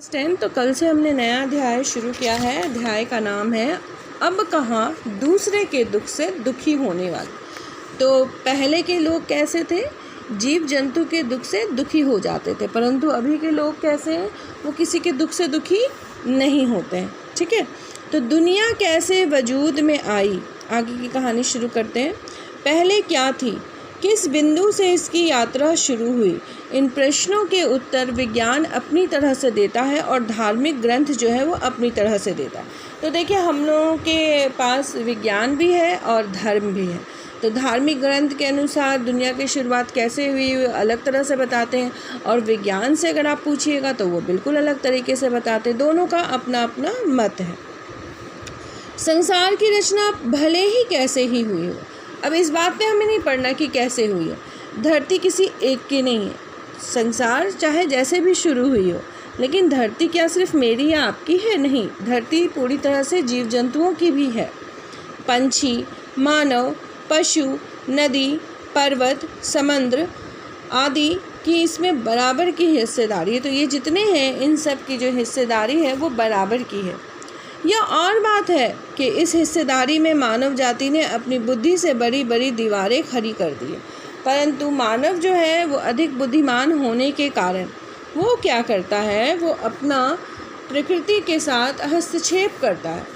10 तो कल से हमने नया अध्याय शुरू किया है। अध्याय का नाम है अब कहाँ दूसरे के दुख से दुखी होने वाले। तो पहले के लोग कैसे थे, जीव जंतु के दुख से दुखी हो जाते थे, परंतु अभी के लोग कैसे हैं, वो किसी के दुख से दुखी नहीं होते हैं। ठीक है, तो दुनिया कैसे वजूद में आई, आगे की कहानी शुरू करते हैं। पहले क्या थी, किस बिंदु से इसकी यात्रा शुरू हुई, इन प्रश्नों के उत्तर विज्ञान अपनी तरह से देता है और धार्मिक ग्रंथ जो है वो अपनी तरह से देता है। तो देखिए, हम लोगों के पास विज्ञान भी है और धर्म भी है। तो धार्मिक ग्रंथ के अनुसार दुनिया की शुरुआत कैसे हुई अलग तरह से बताते हैं, और विज्ञान से अगर आप पूछिएगा तो वो बिल्कुल अलग तरीके से बताते हैं। दोनों का अपना अपना मत है। संसार की रचना भले ही कैसे ही हुई हो, अब इस बात पे हमें नहीं पढ़ना कि कैसे हुई है। धरती किसी एक की नहीं है, संसार चाहे जैसे भी शुरू हुई हो, लेकिन धरती क्या सिर्फ मेरी या आपकी है? नहीं, धरती पूरी तरह से जीव जंतुओं की भी है। पंछी, मानव, पशु, नदी, पर्वत, समुद्र आदि की इसमें बराबर की हिस्सेदारी है। तो ये जितने हैं, इन सब की जो हिस्सेदारी है वो बराबर की है। यह और बात है कि इस हिस्सेदारी में मानव जाति ने अपनी बुद्धि से बड़ी बड़ी दीवारें खड़ी कर दी है, परंतु मानव जो है वो अधिक बुद्धिमान होने के कारण वो क्या करता है, वो अपना प्रकृति के साथ हस्तक्षेप करता है।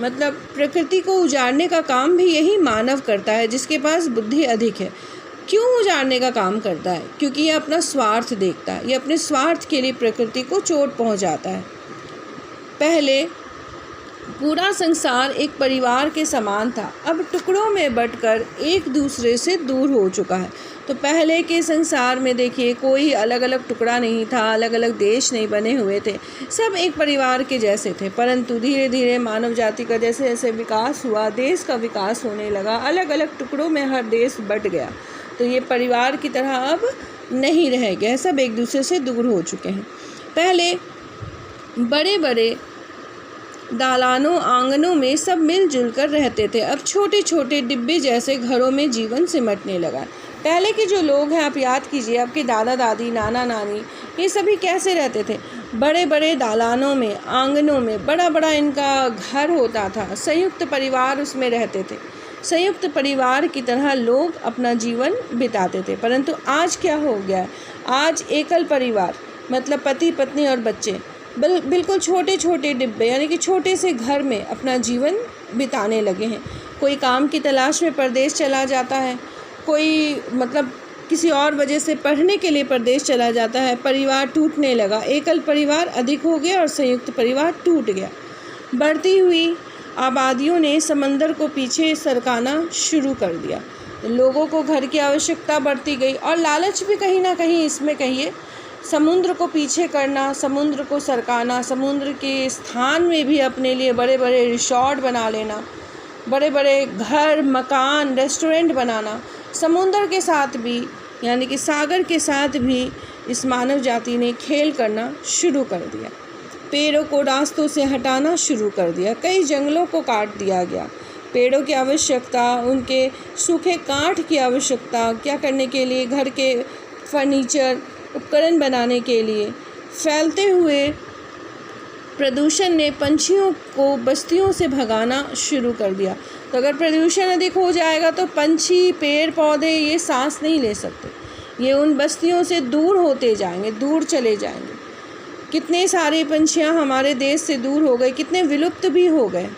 मतलब प्रकृति को उजाड़ने का काम भी यही मानव करता है, जिसके पास बुद्धि अधिक है। क्यों उजाड़ने का काम करता है? क्योंकि ये अपना स्वार्थ देखता है, ये अपने स्वार्थ के लिए प्रकृति को चोट पहुंचाता है। पहले पूरा संसार एक परिवार के समान था, अब टुकड़ों में बंटकर एक दूसरे से दूर हो चुका है। तो पहले के संसार में देखिए, कोई अलग अलग टुकड़ा नहीं था, अलग अलग देश नहीं बने हुए थे, सब एक परिवार के जैसे थे। परंतु धीरे धीरे मानव जाति का जैसे जैसे विकास हुआ, देश का विकास होने लगा, अलग अलग टुकड़ों में हर देश बंट गया। तो ये परिवार की तरह अब नहीं रह गया, सब एक दूसरे से दूर हो चुके हैं। पहले बड़े बड़े दालानों आंगनों में सब मिलजुल कर रहते थे, अब छोटे छोटे डिब्बे जैसे घरों में जीवन सिमटने लगा। पहले के जो लोग हैं, आप याद कीजिए, आपके दादा दादी, नाना नानी, ये सभी कैसे रहते थे? बड़े बड़े दालानों में, आंगनों में, बड़ा बड़ा इनका घर होता था, संयुक्त परिवार उसमें रहते थे। संयुक्त परिवार की तरह लोग अपना जीवन बिताते थे। परंतु आज क्या हो गया है? आज एकल परिवार, मतलब पति पत्नी और बच्चे बिल्कुल छोटे छोटे डिब्बे यानी कि छोटे से घर में अपना जीवन बिताने लगे हैं। कोई काम की तलाश में परदेश चला जाता है, कोई मतलब किसी और वजह से पढ़ने के लिए परदेश चला जाता है। परिवार टूटने लगा, एकल परिवार अधिक हो गया और संयुक्त परिवार टूट गया। बढ़ती हुई आबादियों ने समंदर को पीछे सरकाना शुरू कर दिया। लोगों को घर की आवश्यकता बढ़ती गई और लालच भी कहीं ना कहीं इसमें कहिए, समुद्र को पीछे करना, समुद्र को सरकाना, समुद्र के स्थान में भी अपने लिए बड़े बड़े रिसोर्ट बना लेना, बड़े बड़े घर, मकान, रेस्टोरेंट बनाना, समुद्र के साथ भी यानी कि सागर के साथ भी इस मानव जाति ने खेल करना शुरू कर दिया। पेड़ों को रास्तों से हटाना शुरू कर दिया, कई जंगलों को काट दिया गया। पेड़ों की आवश्यकता, उनके सूखे काठ की आवश्यकता क्या करने के लिए? घर के फर्नीचर, उपकरण बनाने के लिए। फैलते हुए प्रदूषण ने पंछियों को बस्तियों से भगाना शुरू कर दिया। तो अगर प्रदूषण अधिक हो जाएगा तो पंछी, पेड़ पौधे ये सांस नहीं ले सकते, ये उन बस्तियों से दूर होते जाएंगे, दूर चले जाएंगे। कितने सारे पंछियां हमारे देश से दूर हो गए, कितने विलुप्त भी हो गए।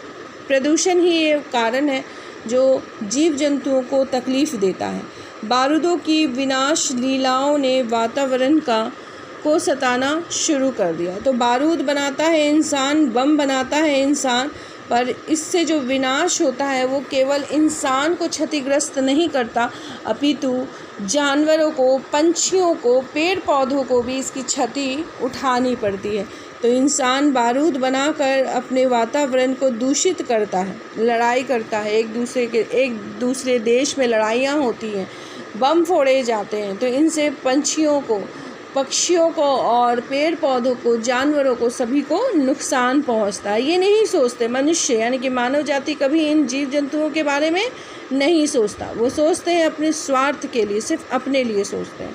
प्रदूषण ही ये कारण है जो जीव जंतुओं को तकलीफ़ देता है। बारूदों की विनाश लीलाओं ने वातावरण को सताना शुरू कर दिया। तो बारूद बनाता है इंसान, बम बनाता है इंसान, पर इससे जो विनाश होता है वो केवल इंसान को क्षतिग्रस्त नहीं करता, अपितु जानवरों को, पंछियों को, पेड़ पौधों को भी इसकी क्षति उठानी पड़ती है। तो इंसान बारूद बनाकर अपने वातावरण को दूषित करता है, लड़ाई करता है, एक दूसरे देश में लड़ाइयाँ होती हैं, बम फोड़े जाते हैं। तो इनसे पंछियों को, पक्षियों को और पेड़ पौधों को, जानवरों को, सभी को नुकसान पहुंचता है। ये नहीं सोचते मनुष्य यानी कि मानव जाति कभी इन जीव जंतुओं के बारे में नहीं सोचता। वो सोचते हैं अपने स्वार्थ के लिए, सिर्फ अपने लिए सोचते हैं।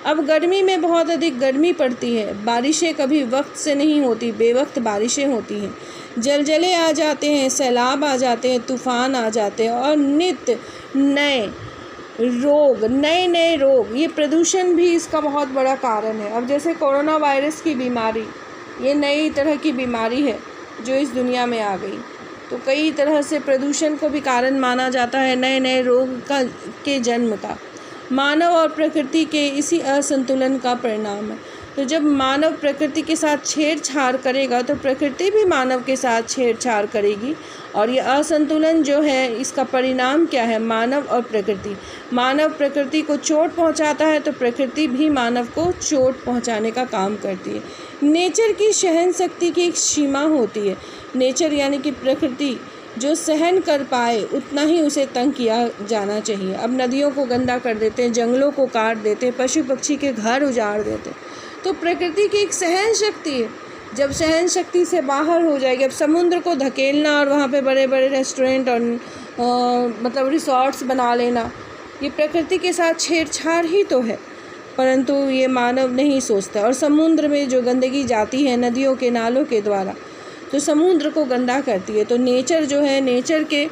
अब गर्मी में बहुत अधिक गर्मी पड़ती है, बारिशें कभी वक्त से नहीं होती, बेवक्त बारिशें होती हैं, जलजले आ जाते हैं, सैलाब आ जाते हैं, तूफ़ान आ जाते हैं और नित्य नए रोग, ये प्रदूषण भी इसका बहुत बड़ा कारण है। अब जैसे कोरोना वायरस की बीमारी, ये नई तरह की बीमारी है जो इस दुनिया में आ गई, तो कई तरह से प्रदूषण को भी कारण माना जाता है नए रोग के जन्म का। मानव और प्रकृति के इसी असंतुलन का परिणाम है। तो जब मानव प्रकृति के साथ छेड़छाड़ करेगा तो प्रकृति भी मानव के साथ छेड़छाड़ करेगी, और ये असंतुलन जो है इसका परिणाम क्या है? मानव और प्रकृति। मानव प्रकृति को चोट पहुंचाता है तो प्रकृति भी मानव को चोट पहुंचाने का काम करती है। नेचर की सहन शक्ति की एक सीमा होती है। नेचर यानी कि प्रकृति जो सहन कर पाए उतना ही उसे तंग किया जाना चाहिए। अब नदियों को गंदा कर देते हैं, जंगलों को काट देते हैं, पशु पक्षी के घर उजाड़ देते हैं, तो प्रकृति की एक सहन शक्ति है। जब सहन शक्ति से बाहर हो जाएगी, अब समुद्र को धकेलना और वहाँ पे बड़े बड़े रेस्टोरेंट और मतलब रिसोर्ट्स बना लेना, ये प्रकृति के साथ छेड़छाड़ ही तो है, परंतु ये मानव नहीं सोचता। और समुद्र में जो गंदगी जाती है नदियों के नालों के द्वारा, तो समुद्र को गंदा करती है। तो नेचर जो है, नेचर के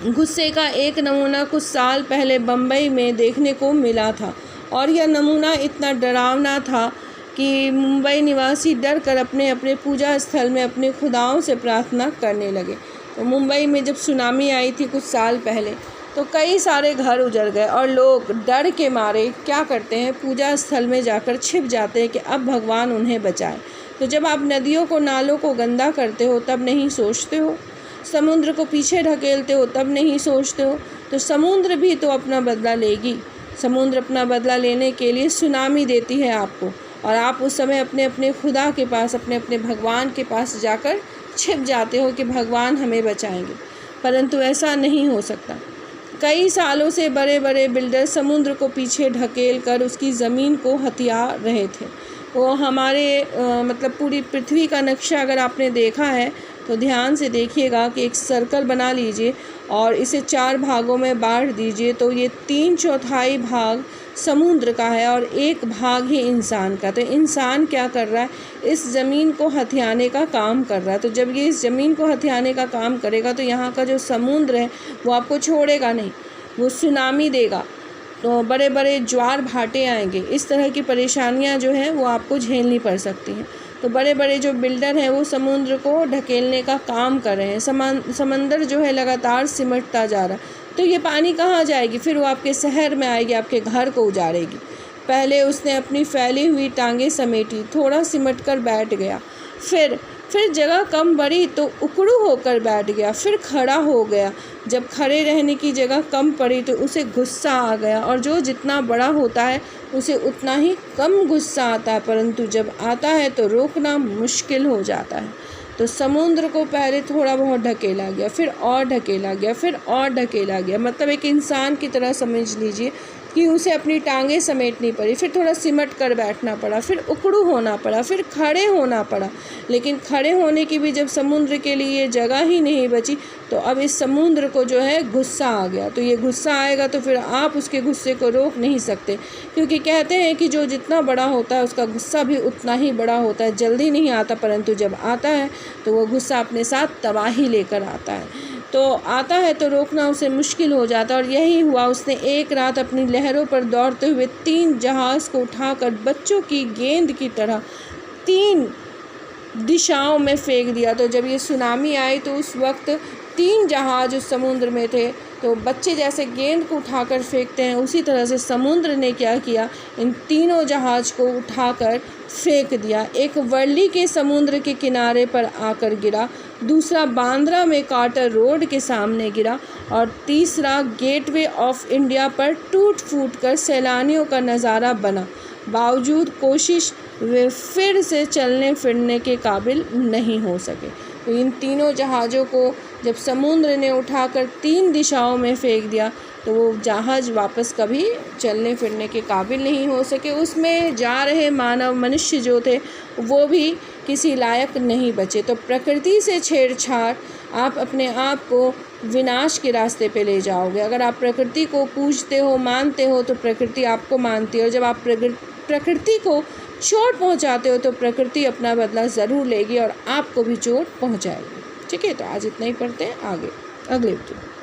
गुस्से का एक नमूना कुछ साल पहले बम्बई में देखने को मिला था, और यह नमूना इतना डरावना था कि मुंबई निवासी डर कर अपने अपने पूजा स्थल में अपने खुदाओं से प्रार्थना करने लगे। तो मुंबई में जब सुनामी आई थी कुछ साल पहले, तो कई सारे घर उजड़ गए और लोग डर के मारे क्या करते हैं, पूजा स्थल में जाकर छिप जाते हैं कि अब भगवान उन्हें बचाए। तो जब आप नदियों को, नालों को गंदा करते हो तब नहीं सोचते हो, समुद्र को पीछे ढकेलते हो तब नहीं सोचते हो, तो समुद्र भी तो अपना बदला लेगी। समुद्र अपना बदला लेने के लिए सुनामी देती है आपको, और आप उस समय अपने अपने खुदा के पास, अपने अपने भगवान के पास जाकर छिप जाते हो कि भगवान हमें बचाएंगे, परंतु ऐसा नहीं हो सकता। कई सालों से बड़े बड़े बिल्डर समुद्र को पीछे ढकेल कर उसकी ज़मीन को हथिया रहे थे। वो हमारे मतलब पूरी पृथ्वी का नक्शा अगर आपने देखा है तो ध्यान से देखिएगा कि एक सर्कल बना लीजिए और इसे 4 भागों में बांट दीजिए, तो ये 3/4 भाग समुद्र का है और 1 भाग ही इंसान का। तो इंसान क्या कर रहा है, इस ज़मीन को हथियाने का काम कर रहा है। तो जब ये इस ज़मीन को हथियाने का काम करेगा तो यहाँ का जो समुद्र है वो आपको छोड़ेगा नहीं, वो सुनामी देगा, तो बड़े बड़े ज्वार भाटे आएंगे। इस तरह की परेशानियाँ जो हैं वो आपको झेलनी पड़ सकती हैं। तो बड़े बड़े जो बिल्डर हैं वो समुद्र को ढकेलने का काम कर रहे हैं। समंदर जो है लगातार सिमटता जा रहा है, तो ये पानी कहाँ जाएगी, फिर वो आपके शहर में आएगी, आपके घर को उजाड़ेगी। पहले उसने अपनी फैली हुई टांगें समेटी, थोड़ा सिमट कर बैठ गया, फिर जगह कम बढ़ी तो उकड़ू होकर बैठ गया, फिर खड़ा हो गया। जब खड़े रहने की जगह कम पड़ी तो उसे गुस्सा आ गया, और जो जितना बड़ा होता है उसे उतना ही कम गुस्सा आता है, परंतु जब आता है तो रोकना मुश्किल हो जाता है। तो समुद्र को पहले थोड़ा बहुत ढकेला गया, फिर और ढकेला गया, फिर और ढकेला गया। मतलब एक इंसान की तरह समझ लीजिए कि उसे अपनी टांगें समेटनी पड़ी, फिर थोड़ा सिमट कर बैठना पड़ा, फिर उकड़ू होना पड़ा, फिर खड़े होना पड़ा। लेकिन खड़े होने की भी जब समुद्र के लिए जगह ही नहीं बची तो अब इस समुद्र को जो है गुस्सा आ गया। तो ये गुस्सा आएगा तो फिर आप उसके गुस्से को रोक नहीं सकते, क्योंकि कहते हैं कि जो जितना बड़ा होता है उसका गुस्सा भी उतना ही बड़ा होता है। जल्दी नहीं आता, परंतु जब आता है तो वो गुस्सा अपने साथ तबाही लेकर आता है। तो आता है तो रोकना उसे मुश्किल हो जाता है, और यही हुआ। उसने एक रात अपनी लहरों पर दौड़ते हुए 3 जहाज़ को उठाकर बच्चों की गेंद की तरह 3 दिशाओं में फेंक दिया। तो जब ये सुनामी आई तो उस वक्त 3 जहाज़ उस समुद्र में थे, तो बच्चे जैसे गेंद को उठाकर फेंकते हैं उसी तरह से समुद्र ने क्या किया, इन तीनों जहाज़ को उठाकर फेंक दिया। एक वर्ली के समुद्र के किनारे पर आकर गिरा, दूसरा बांद्रा में कार्टर रोड के सामने गिरा, और तीसरा गेटवे ऑफ इंडिया पर टूट फूट कर सैलानियों का नज़ारा बना। बावजूद कोशिश वे फिर से चलने फिरने के काबिल नहीं हो सके। तो इन तीनों जहाज़ों को जब समुद्र ने उठाकर 3 दिशाओं में फेंक दिया तो वो जहाज़ वापस कभी चलने फिरने के काबिल नहीं हो सके। उसमें जा रहे मानव मनुष्य जो थे वो भी किसी लायक नहीं बचे। तो प्रकृति से छेड़छाड़ आप अपने आप को विनाश के रास्ते पे ले जाओगे। अगर आप प्रकृति को पूजते हो, मानते हो, तो प्रकृति आपको मानती है, और जब आप प्रकृति को चोट पहुंचाते हो तो प्रकृति अपना बदला ज़रूर लेगी और आपको भी चोट पहुंचाएगी। ठीक है, तो आज इतना ही पढ़ते हैं, आगे अगले वीडियो।